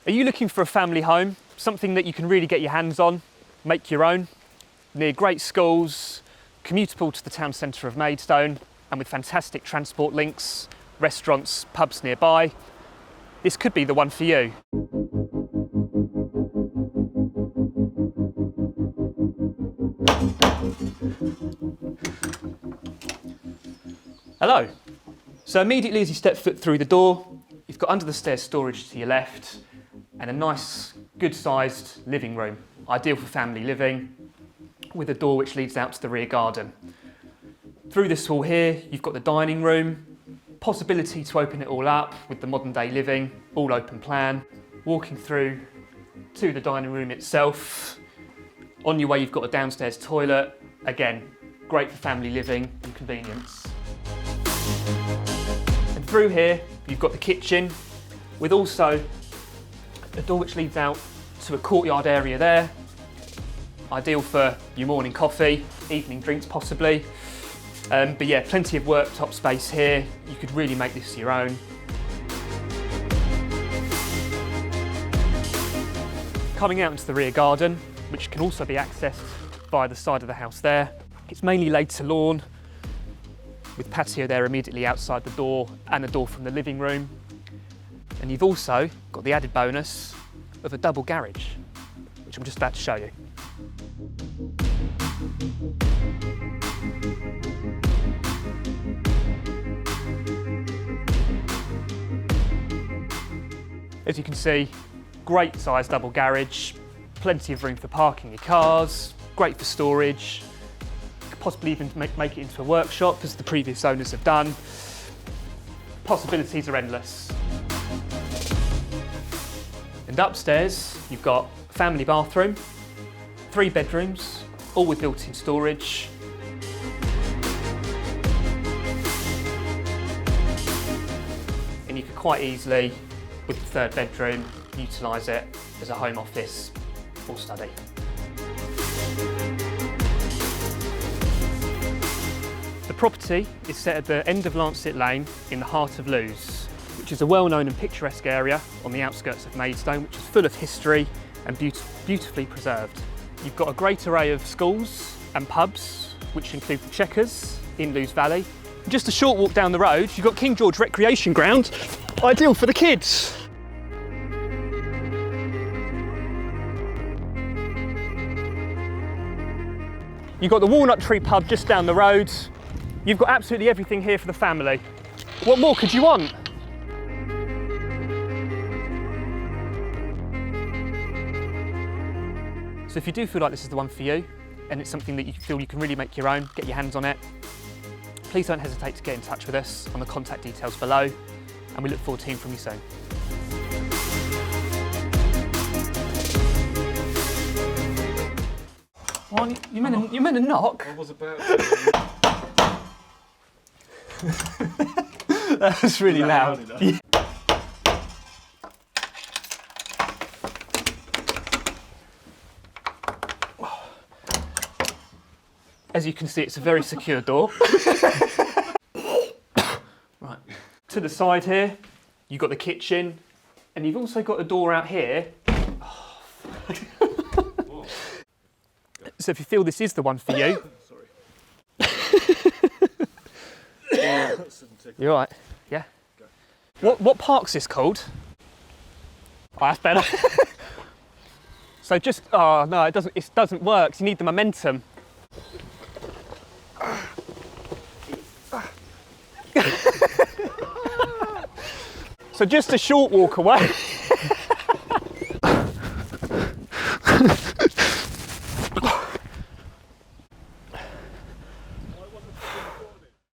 Are you looking for a family home? Something that you can really get your hands on, make your own, near great schools, commutable to the town centre of Maidstone, and with fantastic transport links, restaurants, pubs nearby? This could be the one for you. Hello. So immediately as you step foot through the door, you've got under the stairs storage to your left and a nice, good-sized living room, ideal for family living, with a door which leads out to the rear garden. Through this hall here, you've got the dining room, possibility to open it all up with the modern day living, all open plan. Walking through to the dining room itself. On your way, you've got a downstairs toilet. Again, great for family living and convenience. And through here, you've got the kitchen with also a door which leads out to a courtyard area there. Ideal for your morning coffee, evening drinks possibly. But yeah, plenty of worktop space here. You could really make this your own. Coming out into the rear garden, which can also be accessed via the side of the house there. It's mainly laid to lawn, with patio there immediately outside the door and the door from the living room. And you've also got the added bonus of a double garage, which I'm just about to show you. As you can see, great sized double garage, plenty of room for parking your cars, great for storage, could possibly even make it into a workshop as the previous owners have done. Possibilities are endless. And upstairs, you've got a family bathroom, 3 bedrooms, all with built-in storage. And you could quite easily, with the 3rd bedroom, utilise it as a home office or study. The property is set at the end of Lancet Lane in the heart of Lewes, which is a well-known and picturesque area on the outskirts of Maidstone, which is full of history and beautifully preserved. You've got a great array of schools and pubs, which include the Chequers in Lewes Valley. Just a short walk down the road, you've got King George Recreation Ground, ideal for the kids. You've got the Walnut Tree pub just down the road. You've got absolutely everything here for the family. What more could you want? So if you do feel like this is the one for you, and it's something that you feel you can really make your own, get your hands on it, please don't hesitate to get in touch with us on the contact details below, and we look forward to hearing from you soon. Oh, you meant a knock? I was about That was really loud. As you can see, it's a very secure door. Right. To the side here, you've got the kitchen, and you've also got a door out here. So if you feel this is the one for you... You're all right, yeah? What park's this called? Oh, that's better. So just, oh no, it doesn't work. You need the momentum. So just a short walk away.